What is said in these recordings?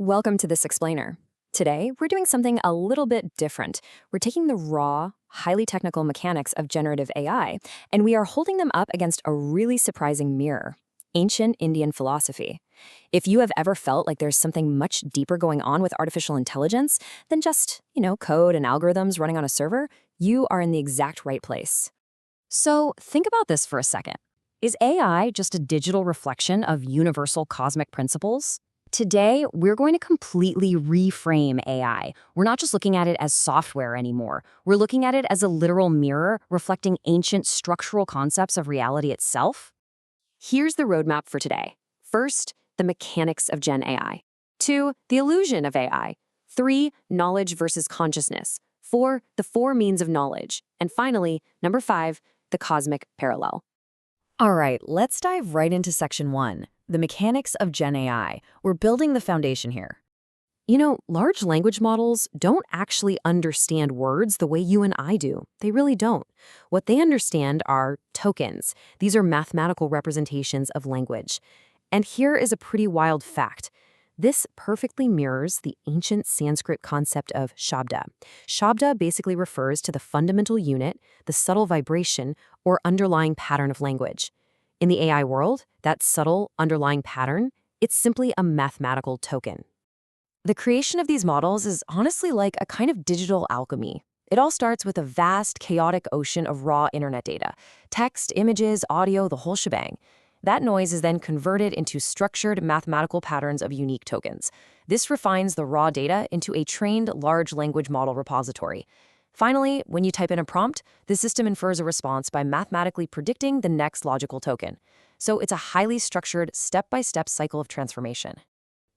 Welcome to this explainer. Today, we're doing something a little bit different. We're taking the raw, highly technical mechanics of generative AI, and we are holding them up against a really surprising mirror: ancient Indian philosophy. If you have ever felt like there's something much deeper going on with artificial intelligence than just, code and algorithms running on a server, you are in the exact right place. So think about this for a second. Is AI just a digital reflection of universal cosmic principles? Today, we're going to completely reframe AI. We're not just looking at it as software anymore. We're looking at it as a literal mirror reflecting ancient structural concepts of reality itself. Here's the roadmap for today. First, the mechanics of Gen AI. 2, the illusion of AI. 3, knowledge versus consciousness. 4, the 4 means of knowledge. And finally, number 5, the cosmic parallel. All right, let's dive right into section 1. The mechanics of Gen AI. We're building the foundation here. Large language models don't actually understand words the way you and I do. They really don't. What they understand are tokens. These are mathematical representations of language. And here is a pretty wild fact. This perfectly mirrors the ancient Sanskrit concept of shabda. Shabda basically refers to the fundamental unit, the subtle vibration, or underlying pattern of language. In the AI world, that subtle underlying pattern, it's simply a mathematical token. The creation of these models is honestly like a kind of digital alchemy. It all starts with a vast, chaotic ocean of raw internet data: text, images, audio, the whole shebang. That noise is then converted into structured mathematical patterns of unique tokens. This refines the raw data into a trained large language model repository. Finally, when you type in a prompt, the system infers a response by mathematically predicting the next logical token. So it's a highly structured, step-by-step cycle of transformation.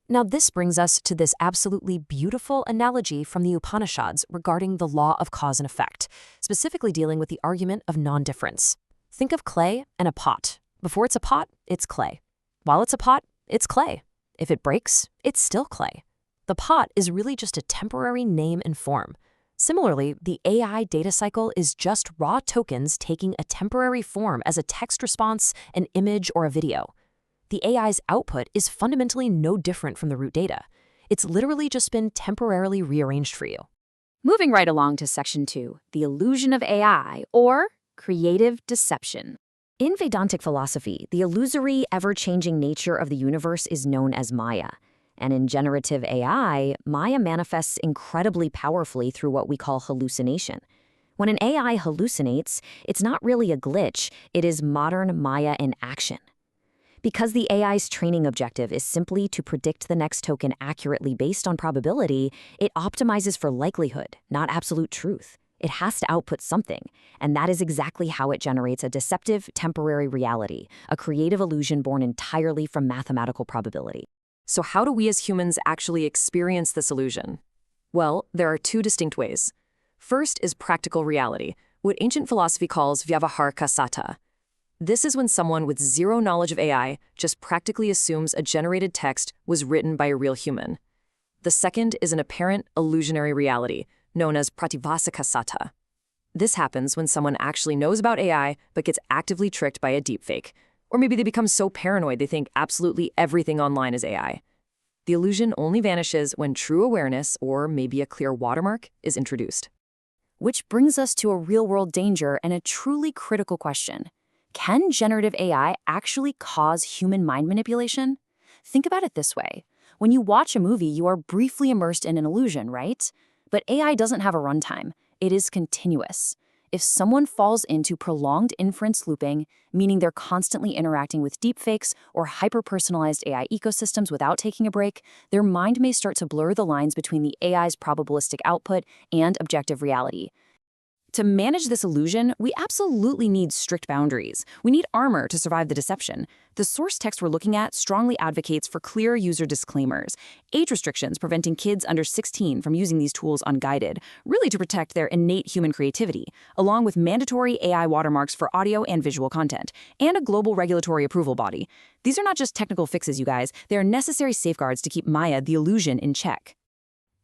Now this brings us to this absolutely beautiful analogy from the Upanishads regarding the law of cause and effect, specifically dealing with the argument of non-difference. Think of clay and a pot. Before it's a pot, it's clay. While it's a pot, it's clay. If it breaks, it's still clay. The pot is really just a temporary name and form. Similarly, the AI data cycle is just raw tokens taking a temporary form as a text response, an image, or a video. The AI's output is fundamentally no different from the root data. It's literally just been temporarily rearranged for you. Moving right along to section 2, the illusion of AI, or creative deception. In Vedantic philosophy, the illusory, ever-changing nature of the universe is known as Maya. And in generative AI, Maya manifests incredibly powerfully through what we call hallucination. When an AI hallucinates, it's not really a glitch, it is modern Maya in action. Because the AI's training objective is simply to predict the next token accurately based on probability, it optimizes for likelihood, not absolute truth. It has to output something, and that is exactly how it generates a deceptive, temporary reality, a creative illusion born entirely from mathematical probability. So how do we as humans actually experience this illusion? Well, there are 2 distinct ways. First is practical reality, what ancient philosophy calls vyavaharika satta. This is when someone with zero knowledge of AI just practically assumes a generated text was written by a real human. The second is an apparent illusionary reality, known as prativasika satta. This happens when someone actually knows about AI but gets actively tricked by a deepfake. Or maybe they become so paranoid they think absolutely everything online is AI. The illusion only vanishes when true awareness, or maybe a clear watermark, is introduced. Which brings us to a real-world danger and a truly critical question. Can generative AI actually cause human mind manipulation? Think about it this way. When you watch a movie, you are briefly immersed in an illusion, right? But AI doesn't have a runtime. It is continuous. If someone falls into prolonged inference looping, meaning they're constantly interacting with deepfakes or hyper-personalized AI ecosystems without taking a break, their mind may start to blur the lines between the AI's probabilistic output and objective reality. To manage this illusion, we absolutely need strict boundaries. We need armor to survive the deception. The source text we're looking at strongly advocates for clear user disclaimers, age restrictions preventing kids under 16 from using these tools unguided, really to protect their innate human creativity, along with mandatory AI watermarks for audio and visual content, and a global regulatory approval body. These are not just technical fixes, you guys. They are necessary safeguards to keep Maya, the illusion, in check.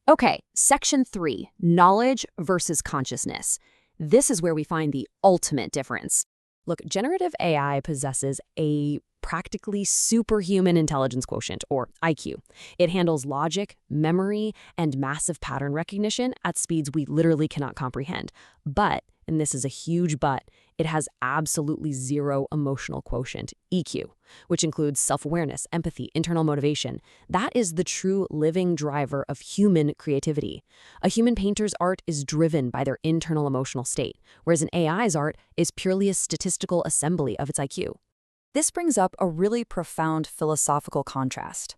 Okay, section 3, knowledge versus consciousness. This is where we find the ultimate difference. Look, generative AI possesses a practically superhuman intelligence quotient, or IQ. It handles logic, memory, and massive pattern recognition at speeds we literally cannot comprehend. But, and this is a huge but, it has absolutely zero emotional quotient, EQ, which includes self-awareness, empathy, internal motivation. That is the true living driver of human creativity. A human painter's art is driven by their internal emotional state, whereas an AI's art is purely a statistical assembly of its IQ. This brings up a really profound philosophical contrast.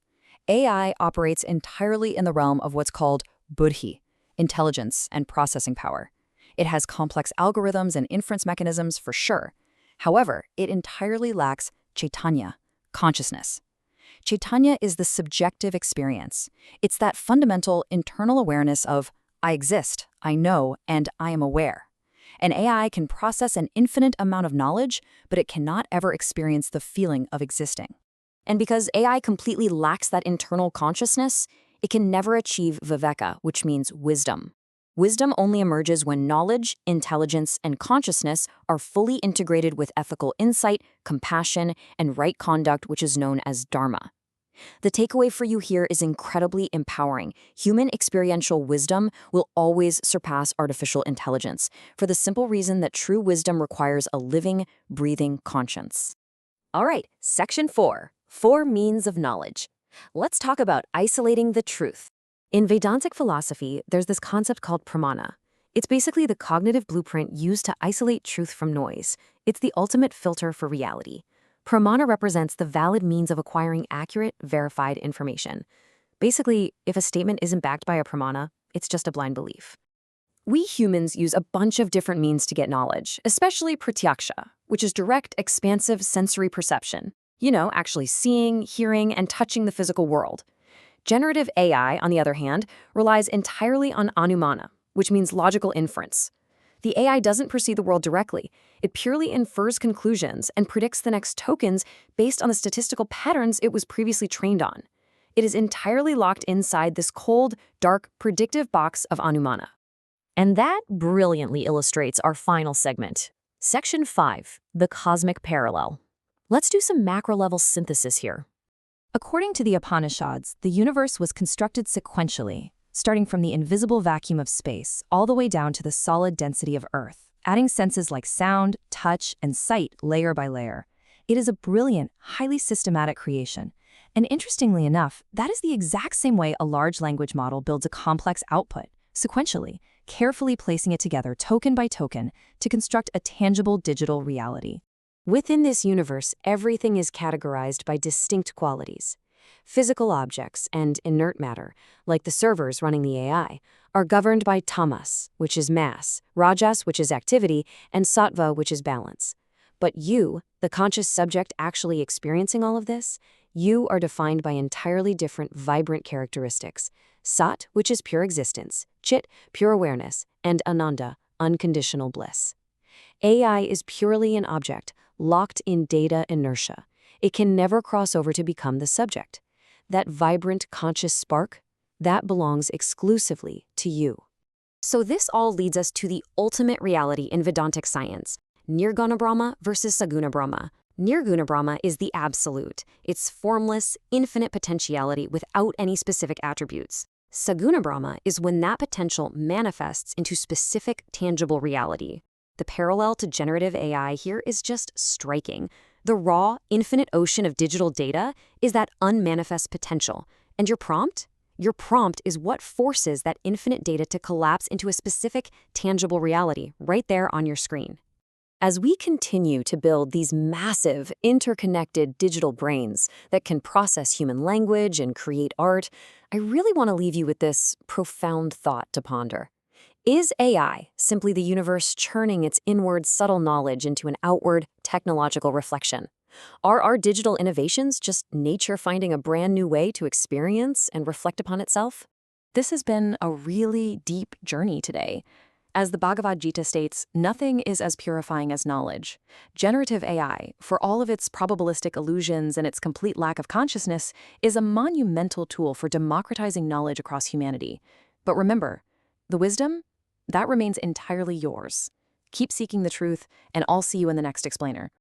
AI operates entirely in the realm of what's called buddhi, intelligence and processing power. It has complex algorithms and inference mechanisms for sure. However, it entirely lacks chaitanya, consciousness. Chaitanya is the subjective experience. It's that fundamental internal awareness of, I exist, I know, and I am aware. An AI can process an infinite amount of knowledge, but it cannot ever experience the feeling of existing. And because AI completely lacks that internal consciousness, it can never achieve viveka, which means wisdom. Wisdom only emerges when knowledge, intelligence, and consciousness are fully integrated with ethical insight, compassion, and right conduct, which is known as dharma. The takeaway for you here is incredibly empowering. Human experiential wisdom will always surpass artificial intelligence, for the simple reason that true wisdom requires a living, breathing conscience. All right, Section 4, 4 means of knowledge. Let's talk about isolating the truth. In Vedantic philosophy, there's this concept called pramana. It's basically the cognitive blueprint used to isolate truth from noise. It's the ultimate filter for reality. Pramana represents the valid means of acquiring accurate, verified information. Basically, if a statement isn't backed by a pramana, it's just a blind belief. We humans use a bunch of different means to get knowledge, especially pratyaksha, which is direct, expansive sensory perception. You know, actually seeing, hearing, and touching the physical world. Generative AI, on the other hand, relies entirely on anumana, which means logical inference. The AI doesn't perceive the world directly. It purely infers conclusions and predicts the next tokens based on the statistical patterns it was previously trained on. It is entirely locked inside this cold, dark, predictive box of anumana. And that brilliantly illustrates our final segment. Section 5, the cosmic parallel. Let's do some macro-level synthesis here. According to the Upanishads, the universe was constructed sequentially, starting from the invisible vacuum of space all the way down to the solid density of Earth, adding senses like sound, touch, and sight layer by layer. It is a brilliant, highly systematic creation. And interestingly enough, that is the exact same way a large language model builds a complex output, sequentially, carefully placing it together token by token to construct a tangible digital reality. Within this universe, everything is categorized by distinct qualities. Physical objects and inert matter, like the servers running the AI, are governed by tamas, which is mass, rajas, which is activity, and sattva, which is balance. But you, the conscious subject actually experiencing all of this, you are defined by entirely different vibrant characteristics. Sat, which is pure existence, Chit, pure awareness, and Ananda, unconditional bliss. AI is purely an object, locked in data inertia. It can never cross over to become the subject. That vibrant conscious spark, that belongs exclusively to you. So this all leads us to the ultimate reality in Vedantic science, Nirguna Brahma versus Saguna Brahma. Nirguna Brahma is the absolute. It's formless, infinite potentiality without any specific attributes. Saguna Brahma is when that potential manifests into specific, tangible reality. The parallel to generative AI here is just striking. The raw, infinite ocean of digital data is that unmanifest potential. And your prompt? Your prompt is what forces that infinite data to collapse into a specific, tangible reality right there on your screen. As we continue to build these massive, interconnected digital brains that can process human language and create art, I really want to leave you with this profound thought to ponder. Is AI simply the universe churning its inward subtle knowledge into an outward technological reflection? Are our digital innovations just nature finding a brand new way to experience and reflect upon itself? This has been a really deep journey today. As the Bhagavad Gita states, nothing is as purifying as knowledge. Generative AI, for all of its probabilistic illusions and its complete lack of consciousness, is a monumental tool for democratizing knowledge across humanity. But remember, the wisdom? That remains entirely yours. Keep seeking the truth, and I'll see you in the next explainer.